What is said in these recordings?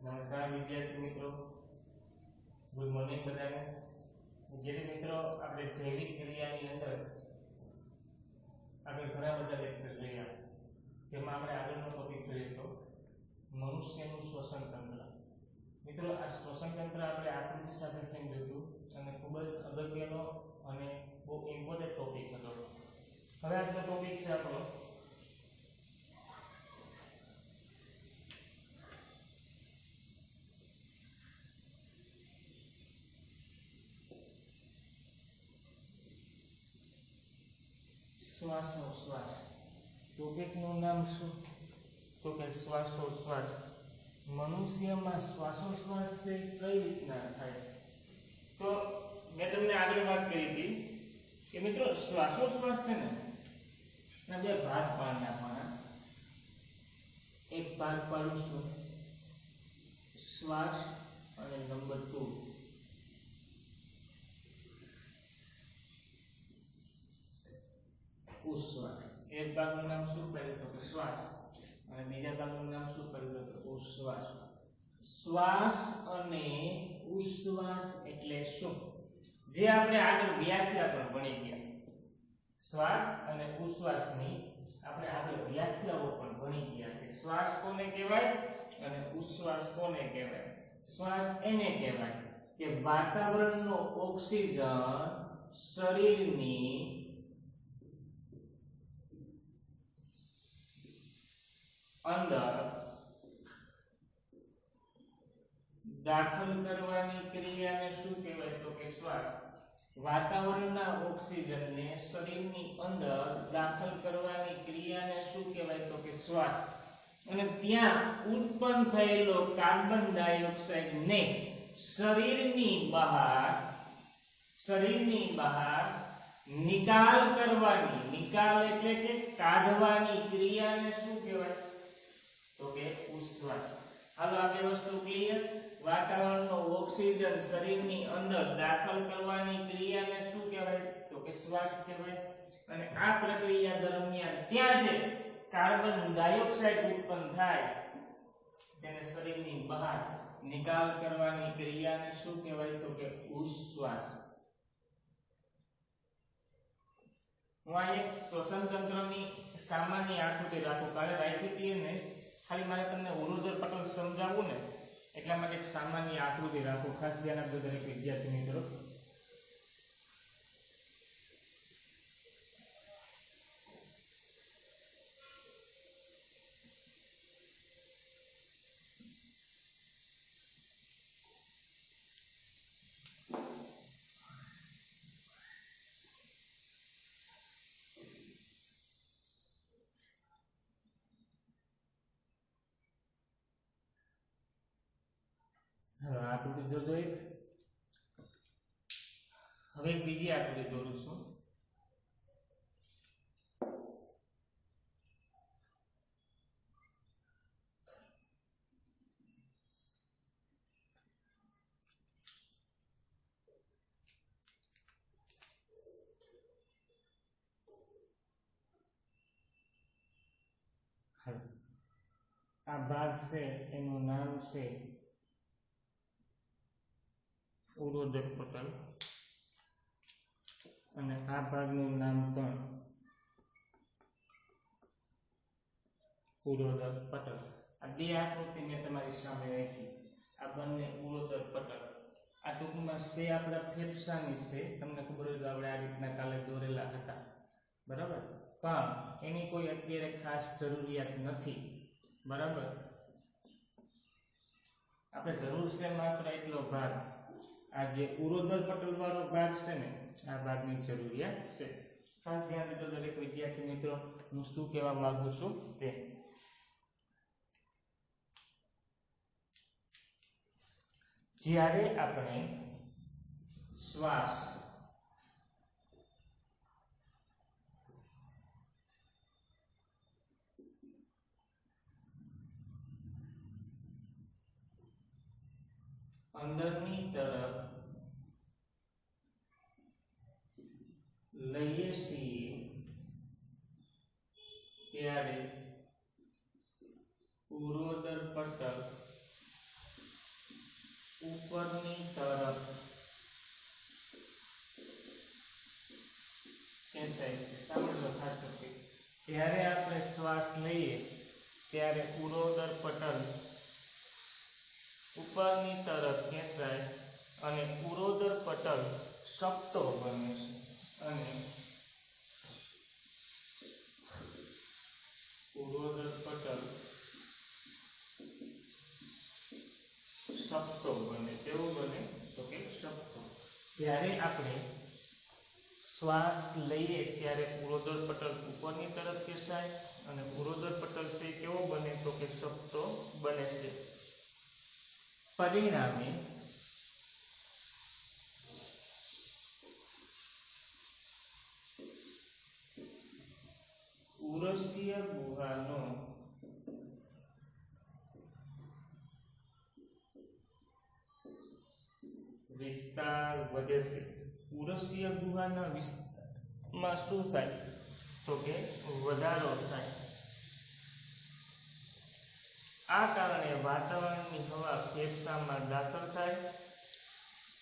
નમસ્કાર વિદ્યાર્થી મિત્રો, ગુડ મોર્નિંગ બધાને। વિદ્યાર્થી મિત્રો, આપણે જૈવિક ક્રિયાની અંદર આગળ ઘણા બધા લેક્ચર જોયા, જેમાં આપણે આગળનો ટોપિક જોઈએ તો મનુષ્યનું શ્વસન તંત્ર। મિત્રો, આ શ્વસન તંત્ર આપણે આકૃતિ સાથે સમજ્યું અને ખૂબ જ અગત્યનો અને બહુ ઇમ્પોર્ટન્ટ ટોપિક હતો। હવે આજનો ટોપિક છે આપણો શ્વાસોશ્વાસ। ટોપિકનું નામ શું? તો કે શ્વાસોશ્વાસ। મનુષ્યમાં શ્વાસોશ્વાસ છે કઈ રીતના થાય? તો મેં તમને આગળ વાત કરી હતી કે મિત્રો શ્વાસોશ્વાસ છે ને ના બે ભાગ પાડી નાખવાના। એક ભાગ પાડીશું શ્વાસ અને નંબર 2 ઉશ્વાસ। એક ભાગનું નામ શું પાડ્યું તો કે શ્વાસ અને બીજા ભાગનું નામ શું પાડ્યું તો ઉશ્વાસ। શ્વાસ અને ઉશ્વાસ એટલે શું? જે આપણે આગળ વ્યાખ્યા પણ ભણી ગયા। શ્વાસ અને ઉશ્વાસની આપણે આગળ વ્યાખ્યાઓ પણ ભણી ગયા કે શ્વાસ કોને કહેવાય અને ઉશ્વાસ કોને કહેવાય। શ્વાસ એને કહેવાય કે વાતાવરણનો ઓક્સિજન શરીરની અંદર દાખલ કરવાની ક્રિયાને શું કહેવાય તો કે શ્વાસ। વાતાવરણના ઓક્સિજનને શરીરની અંદર દાખલ કરવાની ક્રિયાને શું કહેવાય તો કે શ્વાસ। અને ત્યાં ઉત્પન્ન થયેલો કાર્બન ડાયોક્સાઇડને શરીરની બહાર નિકાલ કરવાની, નિકાલ એટલે કે કાઢવાની ક્રિયાને શું કહેવાય તો કે ઉશ્વાસ। હાલો આ બે વસ્તુ ક્લિયર। વાતાવરણનો ઓક્સિજન શરીરની અંદર દાખલ કરવાની ક્રિયાને શું કહેવાય તો કે શ્વાસ કહેવાય। અને આ પ્રક્રિયા દરમિયાન ત્યાં જે કાર્બન ડાયોક્સાઇડ ઉત્પન્ન થાય તેને શરીરની બહાર નિકાલ કરવાની ક્રિયાને શું કહેવાય તો કે ઉશ્વાસ। હું આ એક શ્વસન તંત્રની સામાન્ય આકૃતિ રાખું, કાલે રાખી હતી ને ખાલી મારે તમને ઉરોદર પટલ સમજાવવું ને એટલા માટે એક સામાન્ય આકૃતિ રાખો, ખાસ ધ્યાન આપજો દરેક વિદ્યાર્થી મિત્રો। હવે આકૃતિ જોજો એક। હવે એક બીજી આકૃતિ દોરું છું। આ ભાગ છે એનું નામ છે ઉરોદર પટલ અને આ ભાગનું નામ પણ ઉરોદર પટલ। આ બે આકૃતિ મેં તમારી સામે રાખી, આ બંને ઉરોદર પટલ। આ ટૂંકમાં છે આપણા ફેફસાની છે, તમને ખબર હોય તો આપણે આ રીતના કાલે દોરેલા હતા, બરાબર? પણ એની કોઈ અત્યારે ખાસ જરૂરિયાત નથી, બરાબર? આપણે જરૂર છે માત્ર એટલો ભાગ, આ જે ઉરોદર પટલ વાળો ભાગ છે ને આ ભાગની જરૂરિયાત છે। ખાસ ધ્યાન દેજો દરેક વિદ્યાર્થી મિત્રો, હું શું કહેવા માંગુ છું તે। જ્યારે આપણે શ્વાસ અંદરની તરફ લઈએ છીએ ત્યારે ઉરોદર પટલ ઉપરની તરફ ખેંચાય છે. સાંભળો ખાસ કરીને, જ્યારે આપણે શ્વાસ લઈએ ત્યારે ઉરોદર પટલ ઉપરની તરફ ખેંચાય અને ઉરોદર પટલ સપ્તો બને છે અને ઉરોદર પટલ સપ્તો બને. કેવું બને? તો કે સપ્તો. જ્યારે આપણે શ્વાસ લઈએ ત્યારે ઉરોદર પટલ ઉપરની તરફ ખેંચાય અને ઉરોદર પટલ છે કેવો બને? તો કે સપ્તો બને છે. પરિણામે ઉરસીય ગુહાનો વિસ્તાર વધે છે. ઉરસીય ગુહાના વિસ્તારમાં શું થાય? તો કે વધારો થાય. આ કારણે વાતાવરણની હવા ફેફસામાં દાખલ થાય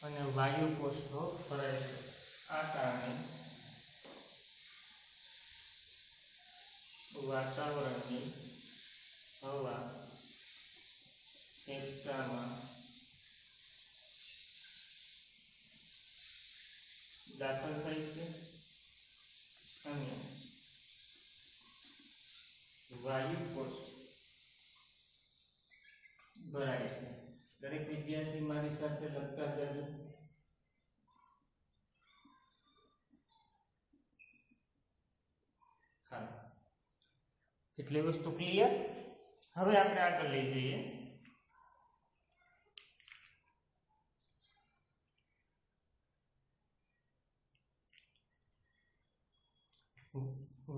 અને વાયુ કોષો ભરાય છે. આ કારણે વાતાવરણની હવા ફેફસામાં દાખલ થાય છે અને વાયુ કોષ ભરાય છે. દરેક વિદ્યાર્થી મારી સાથે લખતા જજો. હા, કેટલી વસ્તુ ક્લિયર? હવે આપણે આગળ લઈ જઈએ.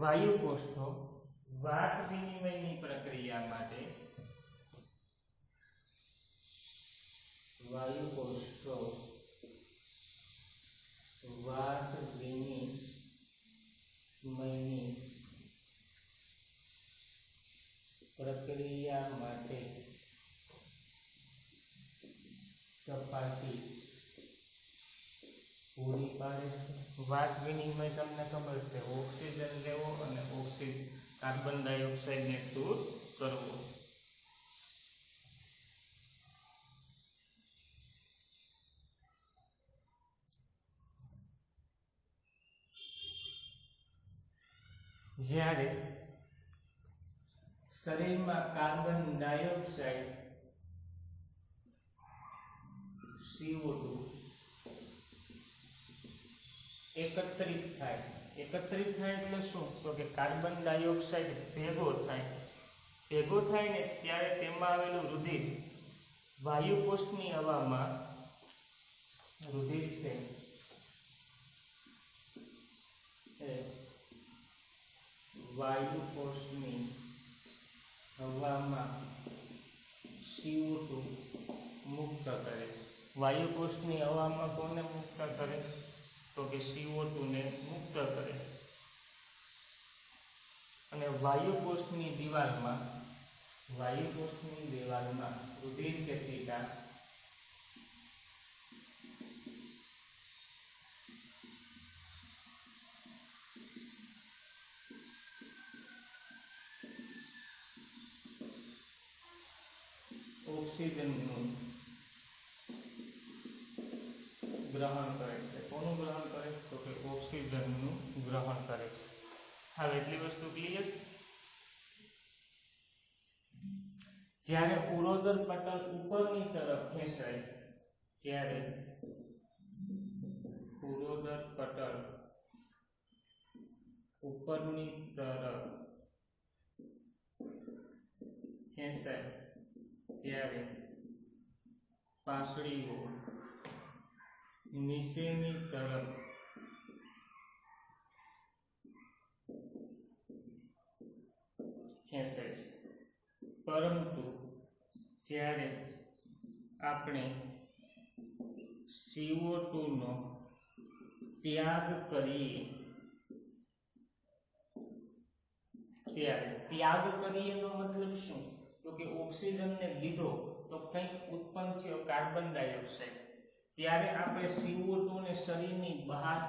વાયુ કોષો વાત વિનિમયની પ્રક્રિયા માટે વાયુ કોષો વાત વિનિમયની પ્રક્રિયા માટે સપાટી પૂરી પાડે છે. વાત વિનિમય તમને ખબર છે, ઓક્સિજન લેવો અને કાર્બન ડાયોક્સાઇડને દૂર કરવો. જ્યારે શરીરમાં કાર્બન ડાયોક્સાઇડ CO2 એકત્રિત થાય એટલે શું? તો કે કાર્બન ડાયોક્સાઇડ ભેગો થાય ને ત્યારે તેમાં આવેલું રુધિર વાયુ કોષની હવામાં રુધિર છે વાયુ કોષની હવામાં CO2 મુક્ત કરે. વાયુ કોષની હવામાં કોને મુક્ત કરે? તો કે CO2 ને મુક્ત કરે. અને વાયુ કોષની દિવાલમાં રુધિર કેશિકા ઓક્સિજનનું ગ્રહણ કરે છે. કોનું ગ્રહણ કરે? તો કે ઓક્સિજનનું ગ્રહણ કરે છે. હવે એટલી વસ્તુ ક્લિયર? જ્યારે ઉરોદર પટલ ઉપરની તરફ ખેંચાય ત્યારે ઉરોદર પટલ ઉપરની તરફ ખેંચાય ત્યારે પાંસળીઓ નીચેની તરફ ખેંચાય છે. પરંતુ જ્યારે આપણે CO2 નો ત્યાગ કરીએ ત્યારે ત્યાગ કરીએ નો મતલબ શું? તો કે ઓક્સિજનને લીધો તો કંઈક ઉત્પન્ન થયો કાર્બન ડાયોક્સાઇડ, ત્યારે આપણે CO2 ને શરીરની બહાર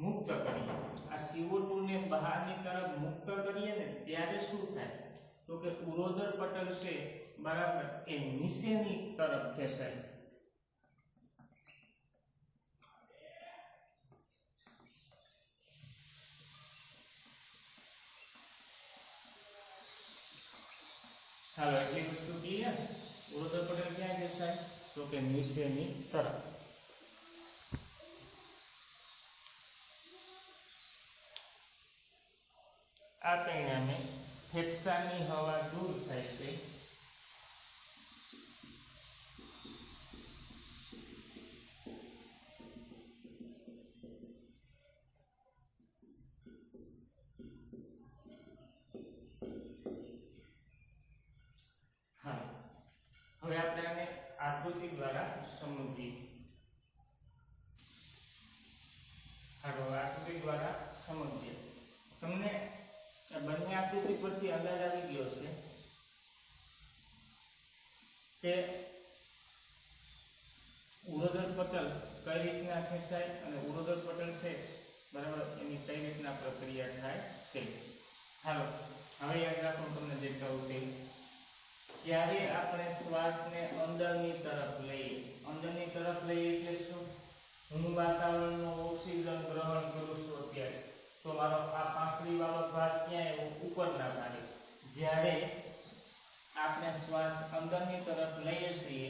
મુક્ત કરીએ. આ CO2 ને બહારની તરફ મુક્ત કરીએ ને ત્યારે શું થાય તો કે ઉરોદર પટલ છે બરાબર એ નીચેની તરફ ખેંચાય. હાલો એટલી વસ્તુ ક્લિયર. ઉરોદર પટલ ક્યાં ખેંચાય તો કે નીચેની તરફ. આ પરિણામે ફેફસાની હવા દૂર થાય છે. હવે આપણે આને આકૃતિ દ્વારા સમજીએ. આકૃતિ દ્વારા સમજીએ. તમને બંને આકૃતિ પરથી અંદાજ આવી ગયો છે કે ઉરોદર પટલ કઈ રીતના ખેંચાય અને ઉરોદર પટલ છે બરાબર એની કઈ રીતના પ્રક્રિયા થાય તે. હાલો હવે યાદ રાખો તમને દેખાવું તે જ્યારે આપણે શ્વાસને અંદરની તરફ લઈએ એટલે શું હું વાતાવરણનો ઓક્સિજન ગ્રહણ કરું છું અત્યારે તો મારો આ પાંસળી વાળો ભાગ ક્યાં ઉપરના ભાગે. જ્યારે આપણે શ્વાસ અંદરની તરફ લઈએ છીએ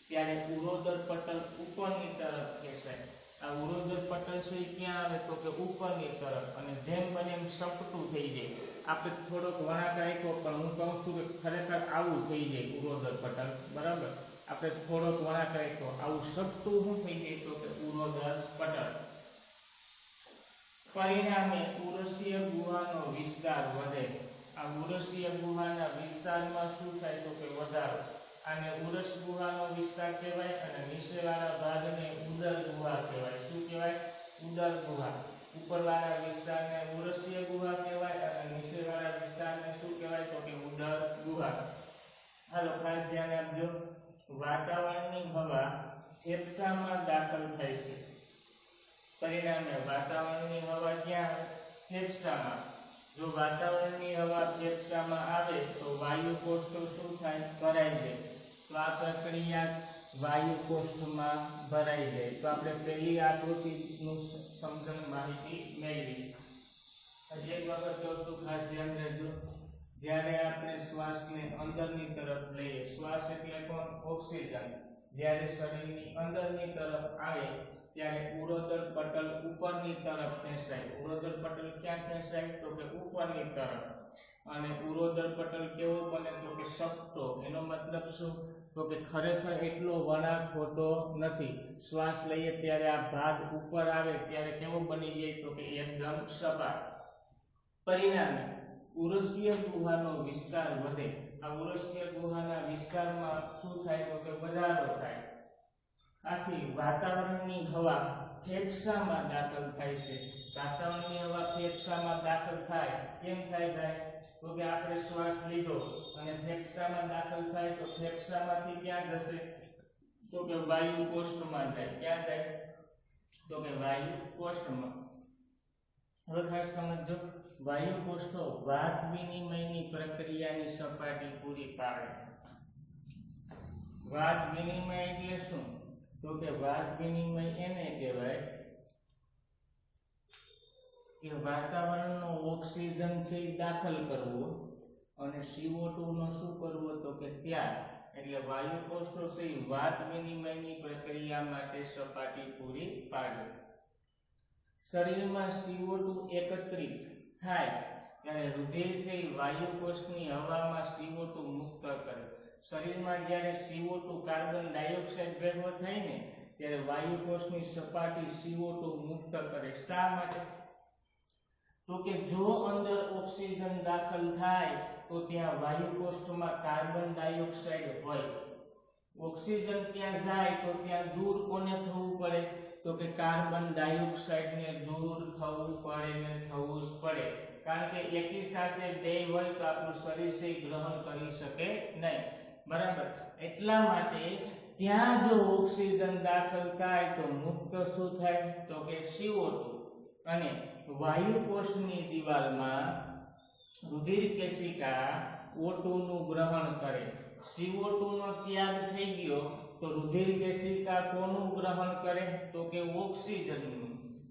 ત્યારે ઉરોદર પટલ ઉપરની તરફ ખેંચાય. આ ઉરોદર પટલ છે ક્યાં આવે તો કે ઉપરની તરફ અને જેમ બને એમ સપટું થઈ જાય. આપણે થોડોક વળાંક રાખ્યો પણ હું કહું છું કે ખરેખર આવું થઈ જાય ઉરોદર પટલ બરાબર. આપણે થોડોક વળાંક રાખ્યો આવું સપટું શું થઈ જાય તો કે ઉરોદર પટલ. પરિણામે ઉરસીય ગુહાનો વિસ્તાર વધે. આ ઉરસીય ગુહાના વિસ્તારમાં શું થાય તો કે વધારો. આને ઉરસ ગુહાનો વિસ્તાર કહેવાય અને નીચેવાળા ભાગને ઉદર ગુહા કહેવાય. શું કહેવાય? ઉદર ગુહા. ઉપરવાળા વિસ્તારને ઉરસીય ગુહા કહેવાય અને નીચેવાળા વિસ્તારને શું કહેવાય તો કે ઉદર ગુહા. હાલો ખાસ ધ્યાન આપજો. વાતાવરણની હવા ફેફસામાં દાખલ થાય છે. પરિણામે વાતાવરણની હવા ક્યાં? ફેફસામાં. જો વાતાવરણની હવા ફેફસામાં આવે તો વાયુ કોષ્ઠો શું થાય? ભરાઈ જાય. તો આ પ્રક્રિયા વાયુ કોષ્ઠમાં ભરાઈ જાય. તો આપણે પહેલી આકૃતિનું સમજણ માહિતી મેળવી. હજી એક વખત કહું છું ખાસ ધ્યાન રાખજો. જ્યારે આપણે શ્વાસને અંદરની તરફ લઈએ, શ્વાસ એટલે કોણ? ઓક્સિજન. જ્યારે શરીરની અંદરની તરફ આવે ત્યારે ઉરોદર પટલ ઉપરની તરફ ખેંચાય. ઉરોદર પટલ ક્યાં ખેંચાય તો કે ઉપરની તરફ. અને ઉરોદર પટલ કેવો બને તો કે સપટો. એનો મતલબ શું તો કે ખરેખર એટલો વળાંક હોતો નથી. શ્વાસ લઈએ ત્યારે આ ભાગ ઉપર આવે ત્યારે કેવો બની જાય તો કે એકદમ સપાટ. પરિણામે ઉરસીય ગુહાનો વિસ્તાર વધે. આ ઉરસીય ગુહાના વિસ્તારમાં શું થાય તો કે વધારો થાય. આથી વાતાવરણની હવા ફેફસામાં દાખલ થાય છે. વાતાવરણની હવા ફેફસામાં દાખલ થાય કેમ થાય ભાઈ તો કે આપણે શ્વાસ લીધો અને ફેફસામાં દાખલ થાય તો ફેફસામાંથી ક્યાં જશે તો કે વાયુ કોષ્ઠમાં જાય. ક્યાં જાય તો કે વાયુ કોષ્ઠમાં. હવે ખાસ સમજો. વાયુ કોષ્ઠો વાત વિનિમયની પ્રક્રિયાની સપાટી પૂરી પાડે. વાત વિનિમય એટલે શું તો કે વાત વિનિમય એને કહેવાય કે વાતાવરણનો ઓક્સિજન છે દાખલ કરવો અને CO2 નો શું કરવો તો કે ત્યાગ. એટલે વાયુ કોષ્ઠો છે વાત વિનિમયની પ્રક્રિયા માટે સપાટી પૂરી પાડે. શરીરમાં CO2 એકત્રિત થાય ત્યારે રુધિર છે વાયુ કોષ્ઠની હવામાં CO2 મુક્ત કરે. શરીરમાં જ્યારે CO2 કાર્બન ડાયોક્સાઇડ ભેગો થાય ને ત્યારે વાયુ કોષ્ઠની સપાટી CO2 મુક્ત કરે. શા માટે તો કે જો અંદર ઓક્સિજન દાખલ થાય તો ત્યાં વાયુ કોષ્ઠમાં કાર્બન ડાયોક્સાઇડ હોય. ઓક્સિજન ત્યાં જાય તો ત્યાં દૂર કોને થવું પડે તો કે કાર્બન ડાયોક્સાઇડ ને દૂર થવું પડે ને થવું જ પડે. કારણ કે એકી સાથે બે હોય તો આપણું શરીર છે ગ્રહણ કરી શકે નહીં. બરાબર એટલા માટે ત્યાં જો ઓક્સિજન દાખલ થાય તો મુક્ત શું થાય તો કે CO2 અને વાયુ કોષની દિવાલમાં રુધિર કેશિકા O2 નું ગ્રહણ કરે CO2 નો ત્યાગ થઈ ગયો તો રુધિર કેશિકા કોનું ગ્રહણ કરે તો કે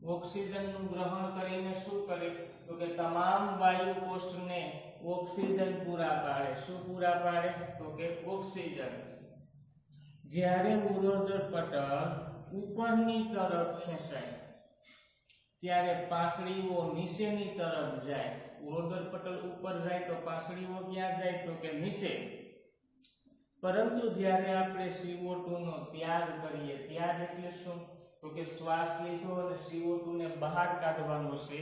ઓક્સિજનનું ગ્રહણ કરીને શું કરે તો કે તમામ વાયુ કોષને ઓક્સિજન પૂરા પાડે શું પૂરા પાડે તો કે ઓક્સિજન જ્યારે ઉરોદર પટલ ઉપરની તરફ ખેંચાય ત્યારે પાંસળીઓ નીચેની તરફ જાય ઉરોદર પટલ ઉપર જાય તો પાંસળીઓ ક્યાં જાય તો કે નીચે પરંતુ જ્યારે આપણે CO2 નો ત્યાગ કરીએ ત્યાગ એટલે શું તો કે શ્વાસ લીધો અને CO2 ને બહાર કાઢવાનો છે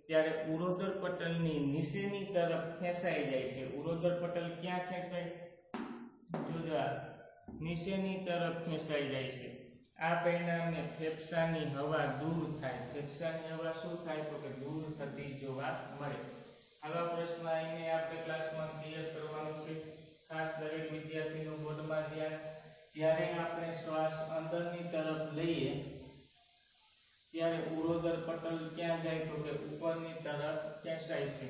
ત્યારે ઉરોદર પટલની નીચેની તરફ ખેંચાઈ જાય છે ઉરોદર પટલ ક્યાં ખેંચાય જોજો નીચેની તરફ ખેંચાઈ જાય છે આ પરિણામે ફેફસાની હવા દૂર થાય ફેફસાની હવા શું થાય તો કે દૂર થતી જોવા મળે આવા પ્રશ્ન આઈને આપણે ક્લાસમાં ક્લિયર કરવાનો છે ખાસ દરેક વિદ્યાર્થીનું બોર્ડમાં ધ્યાન જ્યારે આપણે શ્વાસ અંદરની તરફ લઈએ ત્યારે ઉરોદર પટલ ક્યાં જાય તો કે ઉપરની તરફ ખેંચાય છે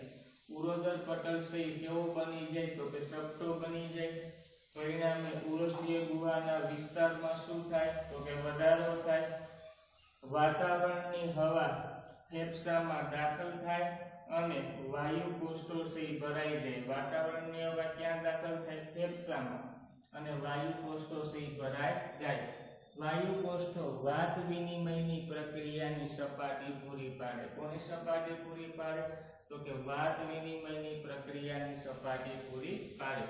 ઉરોદર પટલ છે કેવો બની જાય તો કે સપટો બની જાય પરિણામે ઉરોશીય ગુહાના વિસ્તારમાં શું થાય તો કે વધારો થાય વાતાવરણની હવા ફેફસામાં દાખલ થાય અને વાયુ કોષો છે ભરાઈ જાય વાતાવરણની હવા ક્યાં દાખલ થાય ફેફસામાં અને વાયુ કોષો છે ભરાઈ જાય વાયુ કોષો વાત વિનિમયની પ્રક્રિયાની સપાટી પૂરી પાડે કોની સપાટી પૂરી પાડે તો કે વાત વિનિમયની પ્રક્રિયાની સપાટી પૂરી પાડે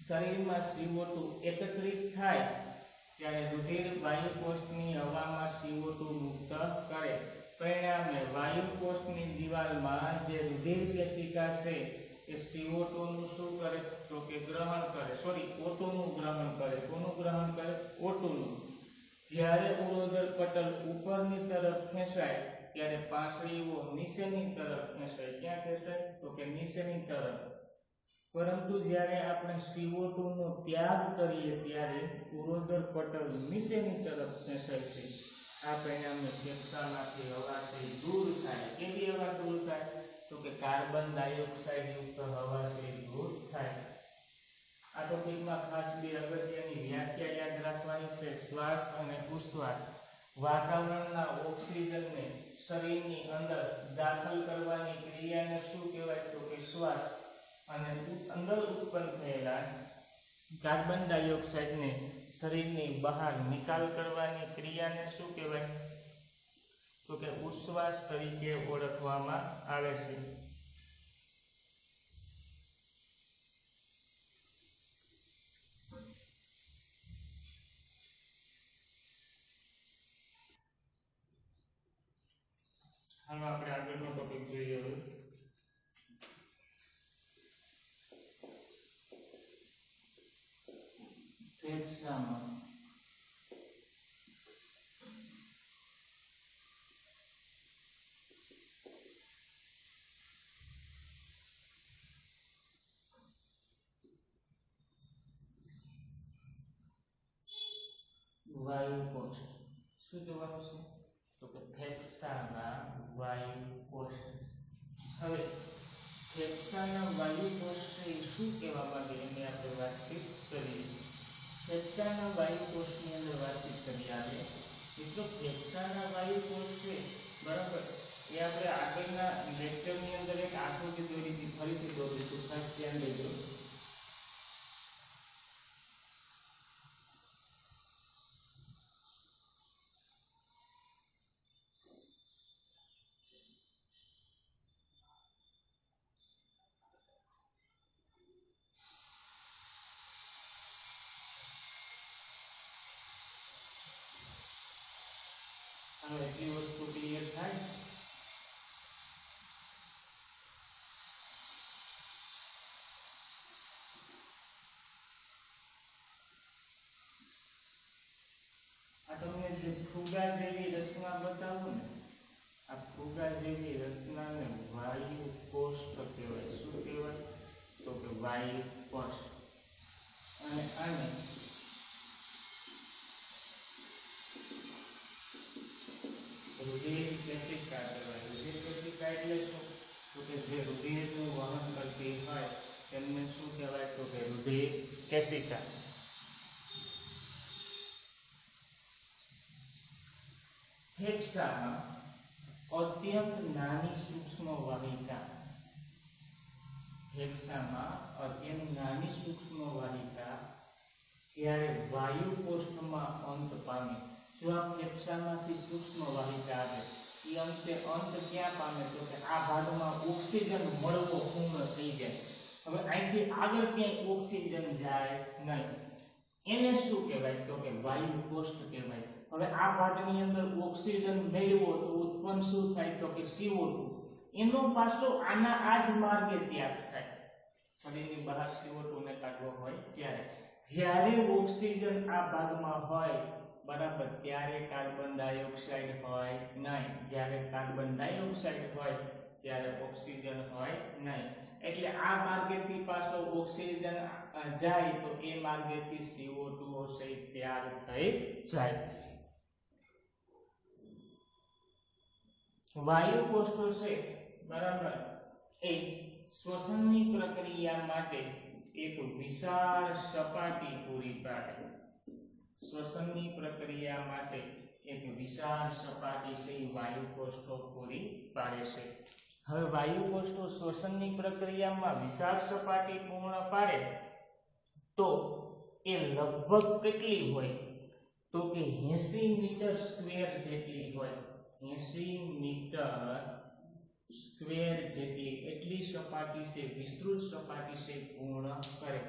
શરીરમાં CO2 એકત્રિત થાય ત્યારે રુધિર વાયુ કોષની હવામાં CO2 મુક્ત કરે પરિણામે વાયુ કોષની દિવાલમાં જે રુધિર કેશિકા છે એ CO2 નું શું કરે તો કે ગ્રહણ કરે O2 નું ગ્રહણ કરે કોનું ગ્રહણ કરે O2 નું જ્યારે ઉરોદર પટલ ઉપરની તરફ ખેંચાય ત્યારે પાંસળીઓ નીચેની તરફ ખેંચાય ક્યાં ખેંચાય તો કે નીચેની તરફ પરંતુ જ્યારે આપણે CO2 નો ત્યાગ કરીએ ત્યારે ઉરોદર પટલ નીચેની તરફ ખેંચાય છે આ પરિણામે ફેફસામાંથી હવા છે દૂર થાય કેવી હવા દૂર થાય તો કે કાર્બન ડાયોક્સાઇડ યુક્ત હવા છે દૂર થાય આ ટોપિકમાં ખાસ બે અગત્યની વ્યાખ્યા યાદ રાખવાની છે શ્વાસ અને ઉશ્વાસ વાતાવરણના ઓક્સિજનને શરીરની અંદર દાખલ કરવાની ક્રિયાને શું કહેવાય તો કે શ્વાસ અને અંદર ઉત્પન્ન થયેલા કાર્બન ડાયોક્સાઇડને શરીરની બહાર નિકાલ કરવાની ક્રિયાને શું કહેવાય તો કે ઉશ્વાસ તરીકે ઓળખવામાં આવે છે હાલો આપણે આગળનો ટોપિક જોઈએ હવે ફેફસામાં વાયુ કોષ શું જોવાનું છે તો કે ફેફસાના વાયુ કોષ હવે ફેફસાના વાયુ કોષ શું કહેવા માંગે એની આપણે વાતચીત કરીએ ફેફસાના વાયુ કોષની અંદર વાતચીત કરીએ આપણે મિત્રો ફેફસાના વાયુ કોષ છે બરાબર એ આપણે આગળના લેક્ચરની અંદર એક આકૃતિ દોરી હતી ફરીથી દોરીશું ખાસ ધ્યાન દેજો હવે એટલી વસ્તુ ક્લિયર થાય આ તમને જે ફુગા જેવી રચના બતાવું ને આ ફુગા જેવી રચનાને વાયુ કોષ્ઠ કહેવાય શું કહેવાય તો કે વાયુ કોષ્ઠ અને આને રુધિર કેશિકા કહેવાય. રુધિર કેશિકા એટલે શું? તો કે જે રુધિરનું વહન કરતી હોય તેમને શું કહેવાય? તો કે રુધિર કેશિકા. ફેફસામાં અત્યંત નાની સૂક્ષ્મ વાહિકા, ફેફસામાં અત્યંત નાની સૂક્ષ્મ વાહિકા જ્યારે વાયુ કોષ્ઠમાં અંત પામે, જો આ ફેફસામાંથી સૂક્ષ્મ વાહિકા આવે એ અંતે અંત ક્યાં પામે? તો કે આ ભાગમાં ઓક્સિજન મળવો પૂર્ણ થઈ જાય. હવે અહીંથી આગળ ક્યાંય ઓક્સિજન જાય નહીં, એને શું કહેવાય? તો કે વાયુ કોષ્ઠ કહેવાય. હવે આ ભાગની અંદર ઓક્સિજન મેળવો તો ઉત્પન્ન શું થાય? તો કે CO2. એનો પાછો આના આ જ માર્ગે ત્યાગ થાય. શરીરની બહાર CO2 ને કાઢવો હોય ત્યારે, જ્યારે ઓક્સિજન આ ભાગમાં હોય બરાબર, ત્યારે કાર્બન ડાયોક્સાઇડ હોય નહીં. જ્યારે કાર્બન ડાયોક્સાઇડ હોય ત્યારે ઓક્સિજન હોય નહીં. એટલે આ માર્ગેથી પાછો ઓક્સિજન જાય તો એ માર્ગેથી CO2 સહિત ત્યાગ થઈ જાય. વાયુ કોષો છે બરાબર, એ શ્વસનની પ્રક્રિયા માટે એક વિશાળ સપાટી પૂરી પાડે. શ્વસનની પ્રક્રિયા માટે એક વિશાળ સપાટી છે વાયુ કોષો પૂરી પાડે છે. હવે વાયુ કોષો શ્વસનની પ્રક્રિયામાં વિશાળ સપાટી પૂર્ણ પાડે તો એ લગભગ કેટલી હોય? તો કે 80 મીટર સ્ક્વેર જેટલી હોય. 80 મીટર સ્ક્વેર જેટલી એટલી સપાટી છે, વિસ્તૃત સપાટી છે પૂર્ણ કરે.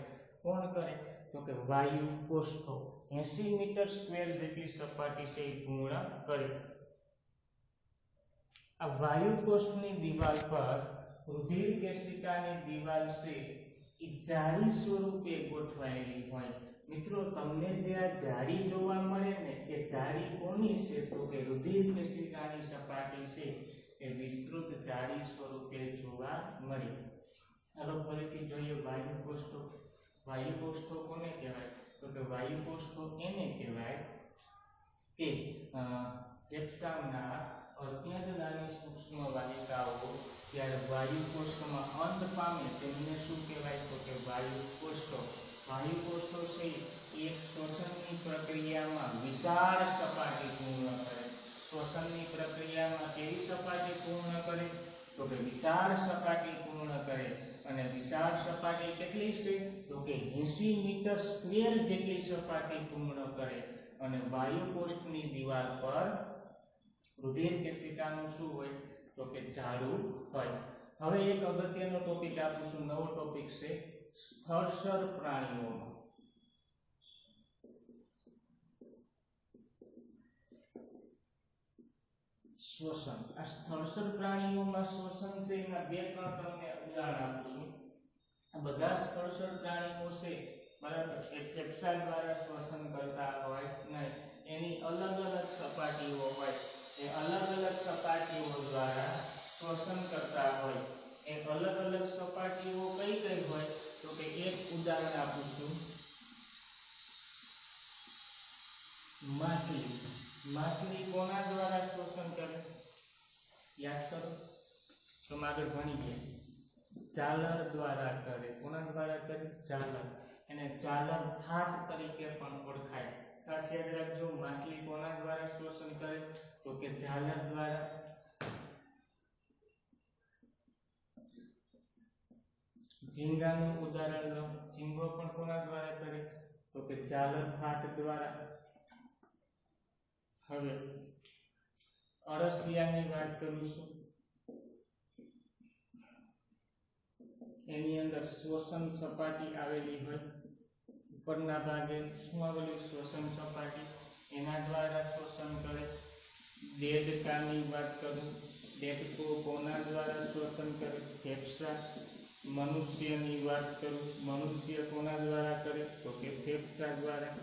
કોણ કરે? તો કે વાયુ કોષો 80 મીટર સ્ક્વેર જેટલી સપાટી છે પૂર્ણ કરે. આ વાયુ કોષની દિવાલ પર રુધિર કેશિકાની દિવાલ છે એ જાળી સ્વરૂપે ગોઠવાયેલી હોય. મિત્રો, તમને જે આ જાળી જોવા મળે ને એ જાળી કોની છે? તો કે રુધિર કેશિકાની સપાટી છે એ વિસ્તૃત જાળી સ્વરૂપે જોવા મળે. ચાલો ફરીથી જોઈએ વાયુ કોષ્ઠો. વાયુ કોષ્ઠો કોને કહેવાય? તો કે વાયુ કોષ્ઠો એને કહેવાય કે ફેફસાના અત્યંત નાની સૂક્ષ્મ વાહિકાઓ જ્યારે વાયુ કોષ્ઠમાં અંત પામે તેમને શું કહેવાય? તો કે વાયુ કોષ્ઠો. વાયુ કોષ્ઠો છે એક શ્વસનની પ્રક્રિયામાં વિશાળ સપાટી પૂર્ણ કરે. શ્વસનની પ્રક્રિયામાં કેવી સપાટી પૂર્ણ કરે? તો કે વિશાળ સપાટી પૂર્ણ કરે. અને વિશાળ સપાટી કેટલી છે? તો કે 80 મીટર સ્ક્વેર જેટલી સપાટી પૂર્ણ કરે. અને વાયુ કોષ્ઠની દિવાલ પર રુધિર કેશિકાનું શું હોય? તો કે જાળું હોય. હવે એક અગત્યનો ટોપિક આપું છું, નવો ટોપિક છે સ્થળસર પ્રાણીઓમાં. શ્વસન. આ સ્થળસર પ્રાણીઓમાં શ્વસન છે એના બે ત્રણ તમને ઉદાહરણ આપું છું. આ બધા સ્થળસર પ્રાણીઓ છે બરાબર, એ ફેફસા દ્વારા શ્વસન કરતા હોય નહીં. એની અલગ અલગ સપાટીઓ હોય, એ અલગ અલગ સપાટીઓ દ્વારા શ્વસન કરતા હોય. એ અલગ અલગ સપાટીઓ કઈ કઈ હોય? તો કે એક ઉદાહરણ આપું છું, માછલી. માછલી કોના દ્વારા શ્વસન કરે? યાદ કરો, તમે આગળ ભણી ગયા. ઝાલર દ્વારા કરે. કોના દ્વારા કરે? ઝાલર. એને ઝાલર ફાટ તરીકે પણ ઓળખાય. ખાસ યાદ રાખજો, માછલી કોના દ્વારા શ્વસન કરે? તો કે ઝાલર દ્વારા. ઝીંગાનું ઉદાહરણ લો. ઝીંગો પણ કોના દ્વારા કરે? તો કે ઝાલર ફાટ દ્વારા. હવે અળસિયાની વાત કરું છું. એની અંદર શ્વસન સપાટી આવેલી હોય. ઉપરના ભાગે શું આવેલું? શ્વસન સપાટી. એના દ્વારા શ્વસન કરે. દેડકાની વાત કરું. દેડકો કોના દ્વારા શ્વસન કરે? ફેફસા. મનુષ્યની વાત કરું. મનુષ્ય કોના દ્વારા કરે? તો કે ફેફસા દ્વારા.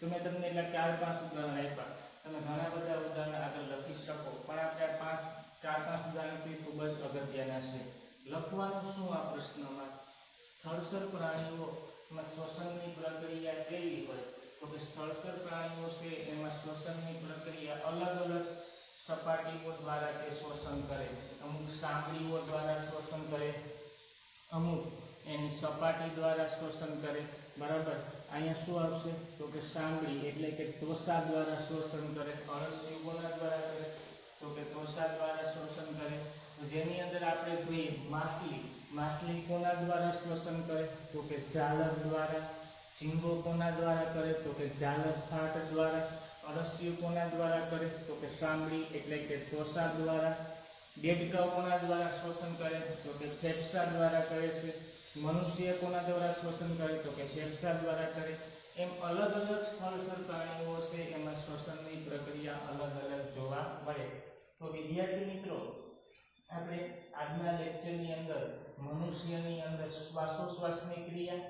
તો મેં તમને એટલા 4-5 ઉદાહરણ આપ્યા. તમે ઘણા બધા ઉદાહરણ આગળ લખી શકો, પણ આપણે 4-5 ઉદાહરણ છે ખૂબ જ અગત્યના છે. લખવાનું શું આ પ્રશ્નમાં? સ્થળસર પ્રાણીઓ એમાં શ્વસનની પ્રક્રિયા કેવી હોય તો કે સ્થળસર પ્રાણીઓ છે એમાં શ્વસનની પ્રક્રિયા અલગ અલગ સપાટીઓ દ્વારા તે શ્વસન કરે. અમુક સાંકળીઓ દ્વારા શ્વસન કરે, અમુક એની સપાટી દ્વારા શ્વસન કરે. બરાબર, અહીંયા શું આવશે તો કે સાંકળી એટલે કે ત્વચા દ્વારા શ્વસન કરે. અળસિયું કોના દ્વારા કરે તો કે ત્વચા દ્વારા શ્વસન કરે. જેની અંદર આપણે જોઈએ માછલી, માછલી કોના દ્વારા શ્વસન કરે તો કે જાલર દ્વારા. ઝીંગો કોના દ્વારા કરે તો કે જાલર ફાટ દ્વારા. અળસિયું કોના દ્વારા કરે તો કે સાંકળી એટલે કે ત્વચા દ્વારા. દેડકા કોના દ્વારા શ્વસન કરે તો કે ફેફસા દ્વારા કરે છે. મનુષ્ય કોના દ્વારા શ્વસન કરે તો કે ફેફસા દ્વારા કરે. એમ અલગ અલગ સ્થળસર પ્રાણીઓ છે એમાં શ્વસનની પ્રક્રિયા અલગ અલગ જોવા મળે. તો વિદ્યાર્થી મિત્રો, આપણે આજના લેક્ચરની અંદર મનુષ્યની અંદર શ્વાસોશ્વાસની ક્રિયા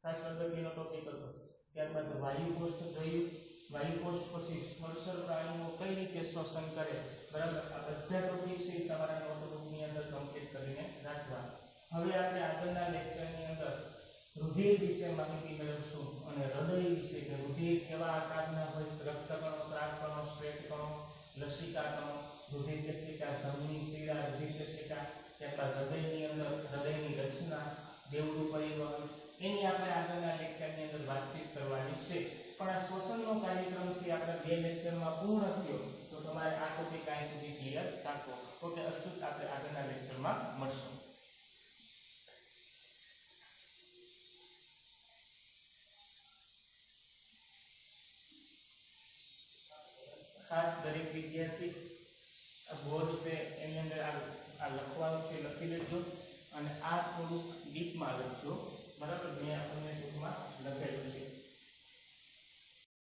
ખાસ અગત્યનો ટોપિક હતો. ત્યારબાદ વાયુકોષ્ઠ જોયું. વાયુકોષ્ઠ પછી સ્થળસર પ્રાણીઓ કઈ રીતે શ્વસન કરે. બરાબર, આ બધા ટોપિક છે તમારા નોટબુકની અંદર કમ્પ્લીટ કરીને રાખવા. હવે આપણે આગળના લેક્ચરની અંદર રુધિર વિશે માહિતી મેળવશું અને હૃદય વિશે કે રુધિર કેવા આકારના હોય, રક્તકણો, ત્રાકકણો, શ્વેતકણો, લસિકા કણો, રુધિર કેશિકા, ધમની શિરા, રુધિર કેશિકા, ત્યારબાદ હૃદયની અંદર હૃદયની રચના, બેવડું પરિવહન, એની આપણે આગળના લેક્ચરની અંદર વાતચીત કરવાની છે. પણ આ શ્વસનનો કાર્યક્રમ છે આપણે 2 લેક્ચરમાં પૂર્ણ થયો, તો તમારે આ ટોપિક અહીં સુધી ક્લિયર રાખવો. ઓકે, અસ્તુ આપણે આગળના લેક્ચરમાં મળશું. ખાસ દરેક વિદ્યાર્થી આ બોર્ડ છે એની અંદર આ લખવાનું છે, લખી લેજો અને આ થોડુંક ડીપમાં લખજો. બરાબર, મેં આપણને ટૂંકમાં લખેલું છે.